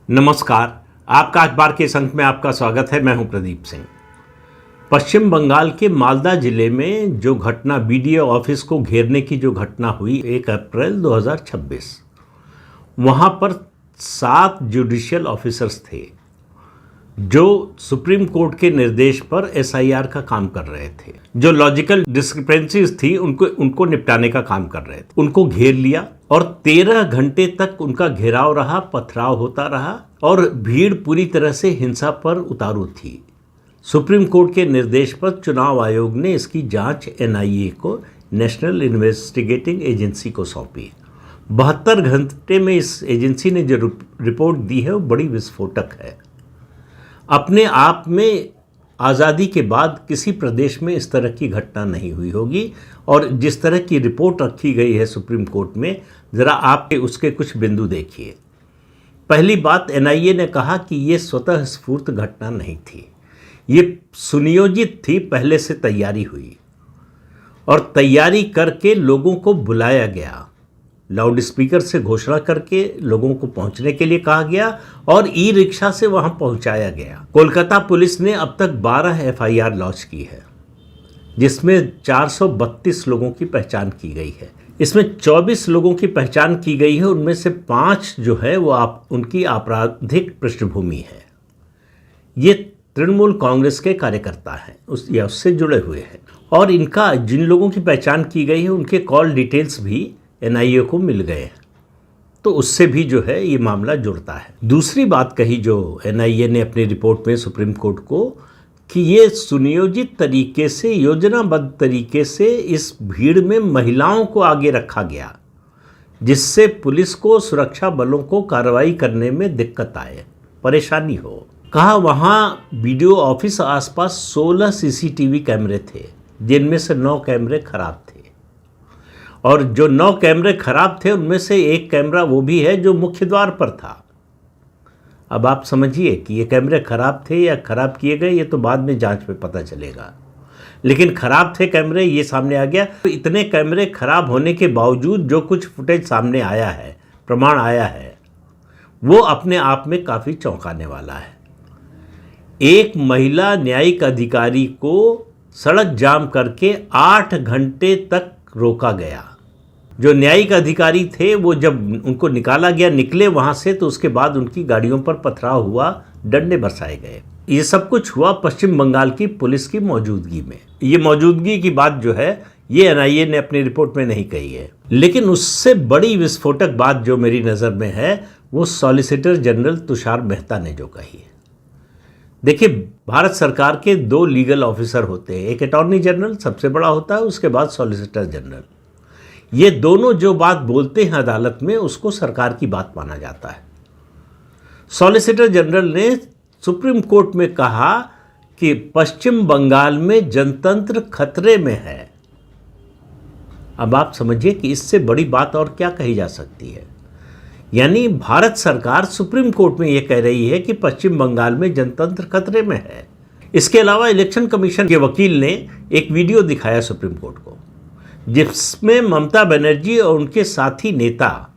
नमस्कार। आपका अखबार के इस अंक में आपका स्वागत है। मैं हूं प्रदीप सिंह। पश्चिम बंगाल के मालदा जिले में जो घटना बीडीओ ऑफिस को घेरने की जो घटना हुई 1 अप्रैल 2026, वहां पर 7 जुडिशियल ऑफिसर्स थे जो सुप्रीम कोर्ट के निर्देश पर एसआईआर का काम कर रहे थे। जो लॉजिकल डिस्क्रिपेंसीज थी उनको निपटाने का काम कर रहे थे। उनको घेर लिया और 13 घंटे तक उनका घेराव रहा, पथराव होता रहा और भीड़ पूरी तरह से हिंसा पर उतारू थी। सुप्रीम कोर्ट के निर्देश पर चुनाव आयोग ने इसकी जांच एनआईए को, नेशनल इन्वेस्टिगेटिंग एजेंसी को सौंपी। 72 घंटे में इस एजेंसी ने जो रिपोर्ट दी है वो बड़ी विस्फोटक है। अपने आप में आज़ादी के बाद किसी प्रदेश में इस तरह की घटना नहीं हुई होगी और जिस तरह की रिपोर्ट रखी गई है सुप्रीम कोर्ट में, ज़रा आप उसके कुछ बिंदु देखिए। पहली बात, एनआईए ने कहा कि ये स्वतः स्फूर्त घटना नहीं थी, ये सुनियोजित थी, पहले से तैयारी हुई और तैयारी करके लोगों को बुलाया गया, लाउड स्पीकर से घोषणा करके लोगों को पहुंचने के लिए कहा गया और ई रिक्शा से वहां पहुंचाया गया। कोलकाता पुलिस ने अब तक 12 एफआईआर लॉन्च की है, जिसमें 432 लोगों की पहचान की गई है। इसमें 24 लोगों की पहचान की गई है, उनमें से 5 जो है वो उनकी आपराधिक पृष्ठभूमि है। ये तृणमूल कांग्रेस के कार्यकर्ता हैं या उससे जुड़े हुए हैं और इनका जिन लोगों की पहचान की गई है उनके कॉल डिटेल्स भी एनआईए को मिल गए हैं, तो उससे भी जो है ये मामला जुड़ता है। दूसरी बात कही जो एनआईए ने अपनी रिपोर्ट में सुप्रीम कोर्ट को, कि ये सुनियोजित तरीके से, योजनाबद्ध तरीके से इस भीड़ में महिलाओं को आगे रखा गया, जिससे पुलिस को, सुरक्षा बलों को कार्रवाई करने में दिक्कत आए, परेशानी हो। कहा वहाँ बीडीओ ऑफिस आसपास 16 सीसीटीवी कैमरे थे, जिनमें से 9 कैमरे खराब थे और जो 9 कैमरे खराब थे उनमें से एक कैमरा वो भी है जो मुख्य द्वार पर था। अब आप समझिए कि ये कैमरे खराब थे या खराब किए गए, ये तो बाद में जांच में पता चलेगा, लेकिन खराब थे कैमरे, ये सामने आ गया। तो इतने कैमरे खराब होने के बावजूद जो कुछ फुटेज सामने आया है, प्रमाण आया है, वो अपने आप में काफ़ी चौंकाने वाला है। एक महिला न्यायिक अधिकारी को सड़क जाम करके 8 घंटे तक रोका गया। जो न्यायिक अधिकारी थे वो जब उनको निकाला गया, निकले वहाँ से, तो उसके बाद उनकी गाड़ियों पर पथराव हुआ, डंडे बरसाए गए। ये सब कुछ हुआ पश्चिम बंगाल की पुलिस की मौजूदगी में। ये मौजूदगी की बात जो है ये एनआईए ने अपनी रिपोर्ट में नहीं कही है, लेकिन उससे बड़ी विस्फोटक बात जो मेरी नज़र में है वो सॉलिसिटर जनरल तुषार मेहता ने जो कही है। देखिए, भारत सरकार के 2 लीगल ऑफिसर होते हैं, एक अटॉर्नी जनरल सबसे बड़ा होता है, उसके बाद सॉलिसिटर जनरल। ये दोनों जो बात बोलते हैं अदालत में उसको सरकार की बात माना जाता है। सॉलिसिटर जनरल ने सुप्रीम कोर्ट में कहा कि पश्चिम बंगाल में जनतंत्र खतरे में है। अब आप समझिए कि इससे बड़ी बात और क्या कही जा सकती है। यानी भारत सरकार सुप्रीम कोर्ट में यह कह रही है कि पश्चिम बंगाल में जनतंत्र खतरे में है। इसके अलावा इलेक्शन कमीशन के वकील ने एक वीडियो दिखाया सुप्रीम कोर्ट को, जिसमें ममता बनर्जी और उनके साथी नेता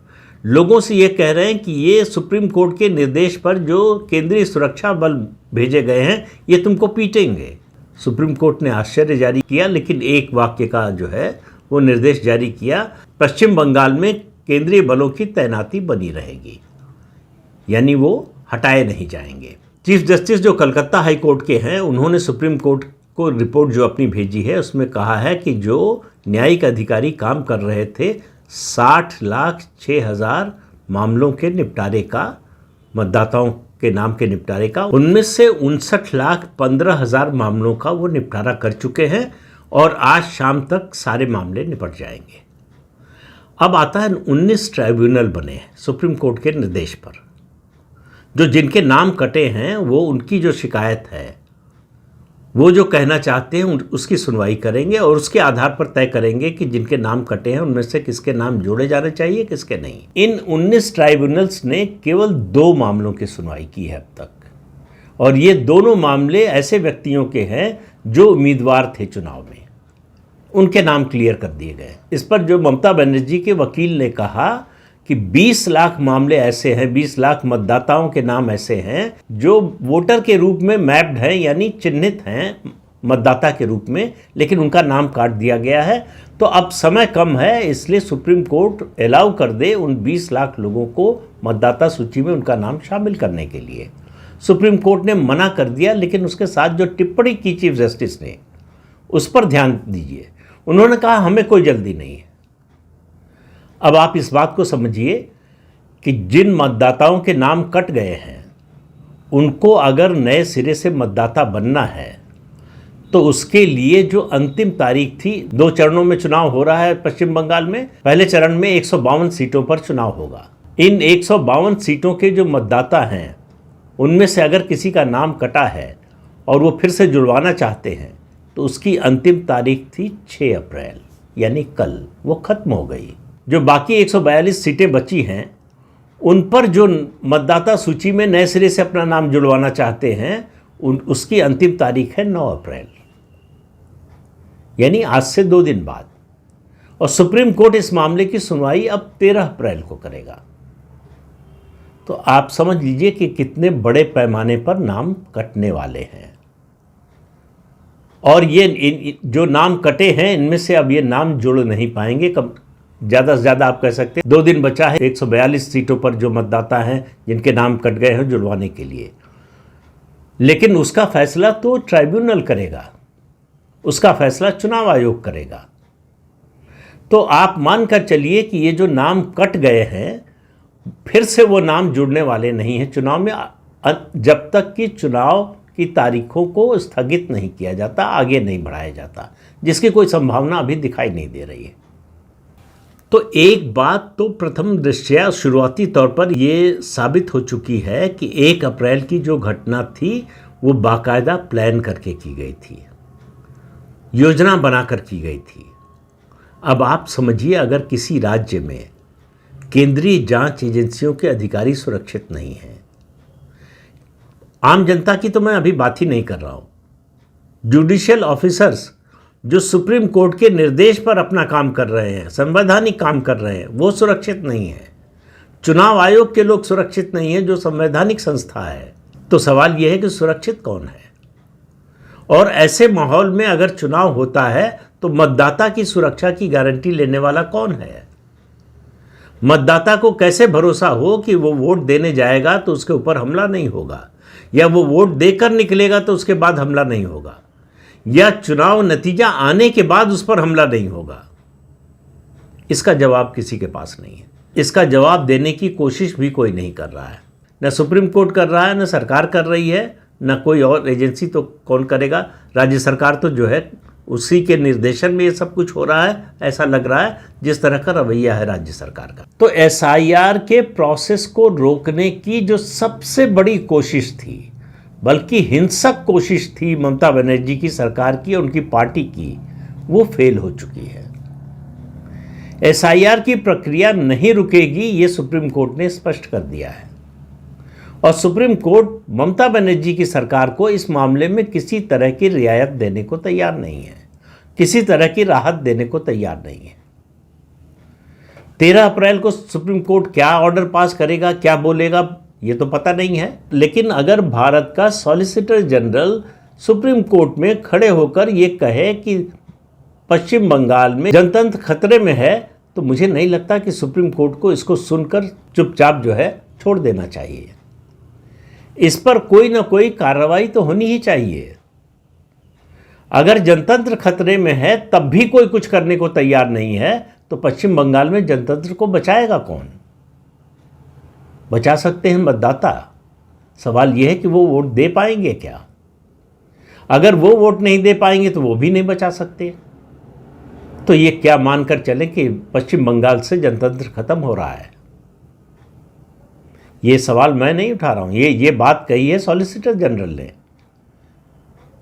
लोगों से ये कह रहे हैं कि ये सुप्रीम कोर्ट के निर्देश पर जो केंद्रीय सुरक्षा बल भेजे गए हैं ये तुमको पीटेंगे। सुप्रीम कोर्ट ने आश्चर्य जारी किया, लेकिन एक वाक्य का जो है वो निर्देश जारी किया, पश्चिम बंगाल में केंद्रीय बलों की तैनाती बनी रहेगी, यानी वो हटाए नहीं जाएंगे। चीफ जस्टिस जो कलकत्ता हाई कोर्ट के हैं, उन्होंने सुप्रीम कोर्ट को रिपोर्ट जो अपनी भेजी है उसमें कहा है कि जो न्यायिक अधिकारी काम कर रहे थे 60,06,000 मामलों के निपटारे का, मतदाताओं के नाम के निपटारे का, उनमें से 59,15,000 मामलों का वो निपटारा कर चुके हैं और आज शाम तक सारे मामले निपट जाएंगे। अब आता है 19 ट्राइब्यूनल बने हैं सुप्रीम कोर्ट के निर्देश पर, जो जिनके नाम कटे हैं वो उनकी जो शिकायत है वो जो कहना चाहते हैं उसकी सुनवाई करेंगे और उसके आधार पर तय करेंगे कि जिनके नाम कटे हैं उनमें से किसके नाम जोड़े जाने चाहिए, किसके नहीं। इन 19 ट्राइब्यूनल्स ने केवल 2 मामलों की सुनवाई की है अब तक, और ये दोनों मामले ऐसे व्यक्तियों के हैं जो उम्मीदवार थे चुनाव में, उनके नाम क्लियर कर दिए गए। इस पर जो ममता बनर्जी के वकील ने कहा कि 20 लाख मामले ऐसे हैं, 20 लाख मतदाताओं के नाम ऐसे हैं जो वोटर के रूप में मैप्ड हैं, यानी चिन्हित हैं मतदाता के रूप में, लेकिन उनका नाम काट दिया गया है। तो अब समय कम है, इसलिए सुप्रीम कोर्ट अलाउ कर दे उन 20 लाख लोगों को मतदाता सूची में उनका नाम शामिल करने के लिए। सुप्रीम कोर्ट ने मना कर दिया, लेकिन उसके साथ जो टिप्पणी की चीफ जस्टिस ने, उस पर ध्यान दीजिए। उन्होंने कहा हमें कोई जल्दी नहीं है। अब आप इस बात को समझिए कि जिन मतदाताओं के नाम कट गए हैं उनको अगर नए सिरे से मतदाता बनना है तो उसके लिए जो अंतिम तारीख थी, 2 चरणों में चुनाव हो रहा है पश्चिम बंगाल में। पहले चरण में 152 सीटों पर चुनाव होगा। इन 152 सीटों के जो मतदाता हैं उनमें से अगर किसी का नाम कटा है और वो फिर से जुड़वाना चाहते हैं तो उसकी अंतिम तारीख थी 6 अप्रैल, यानी कल। वो खत्म हो गई। जो बाकी 142 सीटें बची हैं उन पर जो मतदाता सूची में नए सिरे से अपना नाम जुड़वाना चाहते हैं उसकी अंतिम तारीख है 9 अप्रैल, यानी आज से 2 दिन बाद। और सुप्रीम कोर्ट इस मामले की सुनवाई अब 13 अप्रैल को करेगा। तो आप समझ लीजिए कि कितने बड़े पैमाने पर नाम कटने वाले हैं। और ये जो नाम कटे हैं इनमें से अब ये नाम जुड़ नहीं पाएंगे। कब ज़्यादा से ज़्यादा आप कह सकते हैं 2 दिन बचा है 142 सीटों पर जो मतदाता हैं जिनके नाम कट गए हैं जुड़वाने के लिए। लेकिन उसका फैसला तो ट्राइब्यूनल करेगा, उसका फैसला चुनाव आयोग करेगा। तो आप मानकर चलिए कि ये जो नाम कट गए हैं फिर से वो नाम जुड़ने वाले नहीं हैं चुनाव में, जब तक कि चुनाव की तारीखों को स्थगित नहीं किया जाता, आगे नहीं बढ़ाया जाता, जिसकी कोई संभावना अभी दिखाई नहीं दे रही है। तो एक बात तो प्रथम दृष्टया शुरुआती तौर पर ये साबित हो चुकी है कि 1 अप्रैल की जो घटना थी वो बाकायदा प्लान करके की गई थी, योजना बनाकर की गई थी। अब आप समझिए, अगर किसी राज्य में केंद्रीय जांच एजेंसियों के अधिकारी सुरक्षित नहीं हैं, आम जनता की तो मैं अभी बात ही नहीं कर रहा हूं, जुडिशियल ऑफिसर्स जो सुप्रीम कोर्ट के निर्देश पर अपना काम कर रहे हैं, संवैधानिक काम कर रहे हैं, वो सुरक्षित नहीं है। चुनाव आयोग के लोग सुरक्षित नहीं है जो संवैधानिक संस्था है। तो सवाल यह है कि सुरक्षित कौन है? और ऐसे माहौल में अगर चुनाव होता है तो मतदाता की सुरक्षा की गारंटी लेने वाला कौन है? मतदाता को कैसे भरोसा हो कि वो वोट देने जाएगा तो उसके ऊपर हमला नहीं होगा, या वो वोट देकर निकलेगा तो उसके बाद हमला नहीं होगा, या चुनाव नतीजा आने के बाद उस पर हमला नहीं होगा? इसका जवाब किसी के पास नहीं है। इसका जवाब देने की कोशिश भी कोई नहीं कर रहा है। न सुप्रीम कोर्ट कर रहा है, न सरकार कर रही है, न कोई और एजेंसी। तो कौन करेगा? राज्य सरकार तो जो है उसी के निर्देशन में ये सब कुछ हो रहा है, ऐसा लग रहा है, जिस तरह का रवैया है राज्य सरकार का। तो एसआईआर के प्रोसेस को रोकने की जो सबसे बड़ी कोशिश थी, बल्कि हिंसक कोशिश थी ममता बनर्जी की सरकार की और उनकी पार्टी की, वो फेल हो चुकी है। एसआईआर की प्रक्रिया नहीं रुकेगी, ये सुप्रीम कोर्ट ने स्पष्ट कर दिया है। और सुप्रीम कोर्ट ममता बनर्जी की सरकार को इस मामले में किसी तरह की रियायत देने को तैयार नहीं है, किसी तरह की राहत देने को तैयार नहीं है। 13 अप्रैल को सुप्रीम कोर्ट क्या ऑर्डर पास करेगा, क्या बोलेगा, ये तो पता नहीं है। लेकिन अगर भारत का सॉलिसिटर जनरल सुप्रीम कोर्ट में खड़े होकर ये कहे कि पश्चिम बंगाल में जनतंत्र खतरे में है, तो मुझे नहीं लगता कि सुप्रीम कोर्ट को इसको सुनकर चुपचाप जो है छोड़ देना चाहिए। इस पर कोई ना कोई कार्रवाई तो होनी ही चाहिए। अगर जनतंत्र खतरे में है तब भी कोई कुछ करने को तैयार नहीं है, तो पश्चिम बंगाल में जनतंत्र को बचाएगा कौन? बचा सकते हैं मतदाता। सवाल यह है कि वो वोट दे पाएंगे क्या? अगर वो वोट नहीं दे पाएंगे तो वो भी नहीं बचा सकते। तो ये क्या मानकर चले कि पश्चिम बंगाल से जनतंत्र खत्म हो रहा है? ये सवाल मैं नहीं उठा रहा हूं, ये बात कही है सॉलिसिटर जनरल ने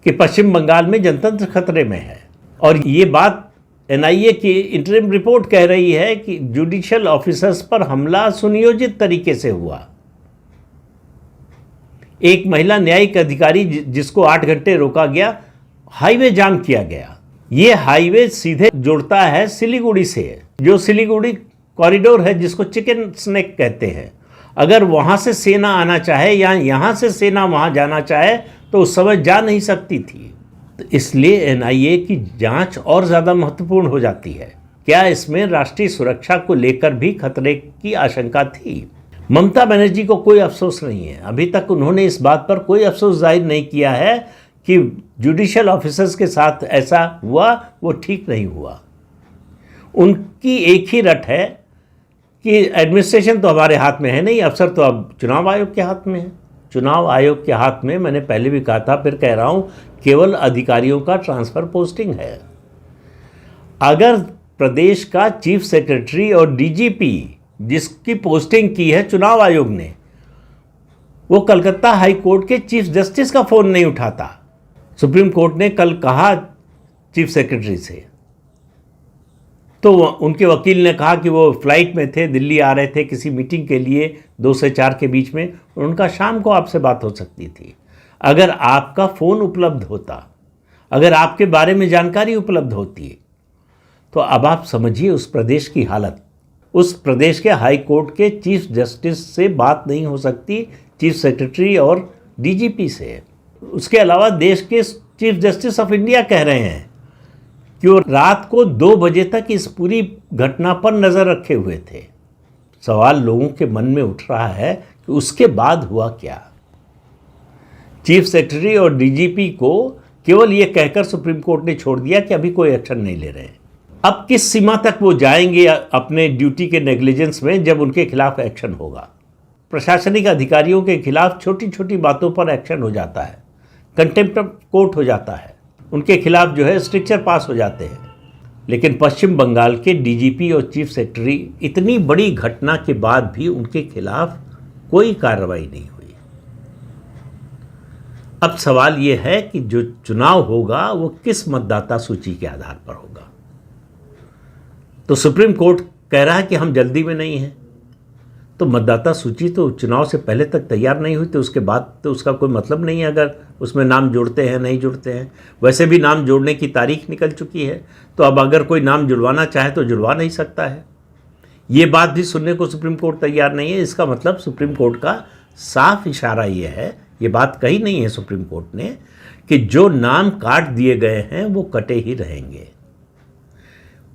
कि पश्चिम बंगाल में जनतंत्र खतरे में है। और ये बात एनआईए की इंटरिम रिपोर्ट कह रही है कि जुडिशियल ऑफिसर्स पर हमला सुनियोजित तरीके से हुआ। एक महिला न्यायिक अधिकारी जिसको 8 घंटे रोका गया, हाईवे जाम किया गया। ये हाईवे सीधे जुड़ता है सिलीगुड़ी से, जो सिलीगुड़ी कॉरिडोर है जिसको चिकन स्नेक कहते हैं। अगर वहाँ से सेना आना चाहे या यहाँ से सेना वहाँ जाना चाहे तो उस समय जा नहीं सकती थी। तो इसलिए एनआईए की जांच और ज़्यादा महत्वपूर्ण हो जाती है। क्या इसमें राष्ट्रीय सुरक्षा को लेकर भी खतरे की आशंका थी? ममता बनर्जी को कोई अफसोस नहीं है। अभी तक उन्होंने इस बात पर कोई अफसोस जाहिर नहीं किया है कि जुडिशियल ऑफिसर्स के साथ ऐसा हुआ, वो ठीक नहीं हुआ। उनकी एक ही रट है कि एडमिनिस्ट्रेशन तो हमारे हाथ में है नहीं, अफसर तो अब चुनाव आयोग के हाथ में है। चुनाव आयोग के हाथ में, मैंने पहले भी कहा था, फिर कह रहा हूँ, केवल अधिकारियों का ट्रांसफ़र पोस्टिंग है। अगर प्रदेश का चीफ सेक्रेटरी और डीजीपी जिसकी पोस्टिंग की है चुनाव आयोग ने, वो कलकत्ता हाई कोर्ट के चीफ जस्टिस का फ़ोन नहीं उठाता। सुप्रीम कोर्ट ने कल कहा चीफ सेक्रेटरी से, तो उनके वकील ने कहा कि वो फ्लाइट में थे, दिल्ली आ रहे थे किसी मीटिंग के लिए 2 से 4 के बीच में, उनका शाम को आपसे बात हो सकती थी। अगर आपका फ़ोन उपलब्ध होता, अगर आपके बारे में जानकारी उपलब्ध होती, तो अब आप समझिए उस प्रदेश की हालत। उस प्रदेश के हाई कोर्ट के चीफ जस्टिस से बात नहीं हो सकती, चीफ सेक्रेटरी और डीजीपी से। उसके अलावा देश के चीफ जस्टिस ऑफ इंडिया कह रहे हैं कि वो रात को 2 बजे तक इस पूरी घटना पर नज़र रखे हुए थे। सवाल लोगों के मन में उठ रहा है कि उसके बाद हुआ क्या। चीफ सेक्रेटरी और डीजीपी को केवल ये कहकर सुप्रीम कोर्ट ने छोड़ दिया कि अभी कोई एक्शन नहीं ले रहे हैं। अब किस सीमा तक वो जाएंगे अपने ड्यूटी के नेग्लिजेंस में जब उनके खिलाफ एक्शन होगा। प्रशासनिक अधिकारियों के खिलाफ छोटी छोटी बातों पर एक्शन हो जाता है, कंटेम्प्ट ऑफ कोर्ट हो जाता है, उनके खिलाफ जो है स्ट्रिक्चर पास हो जाते हैं। लेकिन पश्चिम बंगाल के डीजीपी और चीफ सेक्रेटरी, इतनी बड़ी घटना के बाद भी उनके खिलाफ कोई कार्रवाई नहीं हुई। अब सवाल ये है कि जो चुनाव होगा वो किस मतदाता सूची के आधार पर होगा। तो सुप्रीम कोर्ट कह रहा है कि हम जल्दी में नहीं हैं, तो मतदाता सूची तो चुनाव से पहले तक तैयार नहीं हुई, तो उसके बाद तो उसका कोई मतलब नहीं है अगर उसमें नाम जुड़ते हैं नहीं जुड़ते हैं। वैसे भी नाम जोड़ने की तारीख निकल चुकी है, तो अब अगर कोई नाम जुड़वाना चाहे तो जुड़वा नहीं सकता है। ये बात भी सुनने को सुप्रीम कोर्ट तैयार नहीं है। इसका मतलब सुप्रीम कोर्ट का साफ इशारा ये है, ये बात कही नहीं है सुप्रीम कोर्ट ने, कि जो नाम काट दिए गए हैं वो कटे ही रहेंगे,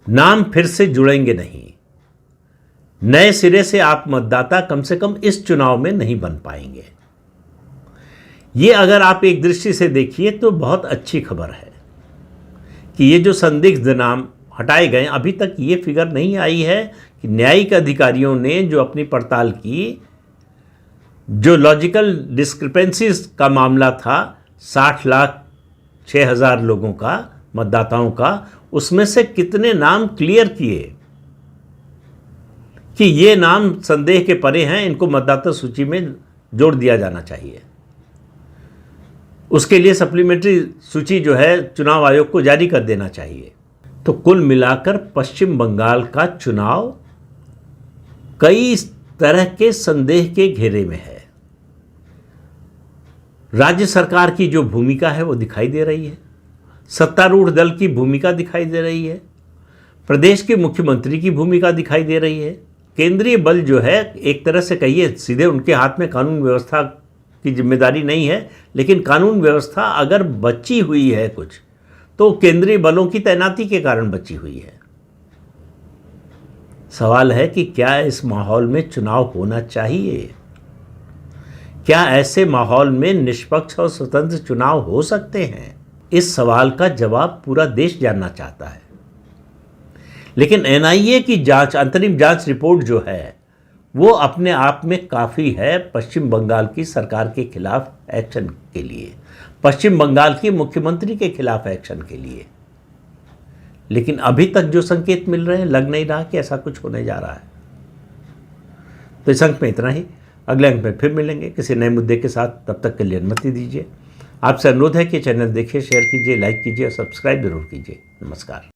नाम फिर से जुड़ेंगे नहीं। नए सिरे से आप मतदाता कम से कम इस चुनाव में नहीं बन पाएंगे। ये अगर आप एक दृष्टि से देखिए तो बहुत अच्छी खबर है कि ये जो संदिग्ध नाम हटाए गए, अभी तक ये फिगर नहीं आई है कि न्यायिक अधिकारियों ने जो अपनी पड़ताल की, जो लॉजिकल डिस्क्रिपेंसीज का मामला था 60,06,000 लोगों का, मतदाताओं का, उसमें से कितने नाम क्लियर किए कि ये नाम संदेह के परे हैं, इनको मतदाता सूची में जोड़ दिया जाना चाहिए। उसके लिए सप्लीमेंट्री सूची जो है चुनाव आयोग को जारी कर देना चाहिए। तो कुल मिलाकर पश्चिम बंगाल का चुनाव कई तरह के संदेह के घेरे में है। राज्य सरकार की जो भूमिका है वो दिखाई दे रही है, सत्तारूढ़ दल की भूमिका दिखाई दे रही है, प्रदेश के मुख्यमंत्री की भूमिका दिखाई दे रही है। केंद्रीय बल जो है, एक तरह से कहिए सीधे उनके हाथ में कानून व्यवस्था की जिम्मेदारी नहीं है, लेकिन कानून व्यवस्था अगर बची हुई है कुछ, तो केंद्रीय बलों की तैनाती के कारण बची हुई है। सवाल है कि क्या इस माहौल में चुनाव होना चाहिए? क्या ऐसे माहौल में निष्पक्ष और स्वतंत्र चुनाव हो सकते हैं? इस सवाल का जवाब पूरा देश जानना चाहता है। लेकिन एनआईए की जांच, अंतरिम जांच रिपोर्ट जो है, वो अपने आप में काफ़ी है पश्चिम बंगाल की सरकार के खिलाफ एक्शन के लिए, पश्चिम बंगाल के मुख्यमंत्री के खिलाफ एक्शन के लिए। लेकिन अभी तक जो संकेत मिल रहे हैं, लग नहीं रहा कि ऐसा कुछ होने जा रहा है। तो इस अंक में इतना ही। अगले अंक में फिर मिलेंगे किसी नए मुद्दे के साथ। तब तक के लिए अनुमति दीजिए। आपसे अनुरोध है कि चैनल देखिए, शेयर कीजिए, लाइक कीजिए और सब्सक्राइब जरूर कीजिए। नमस्कार।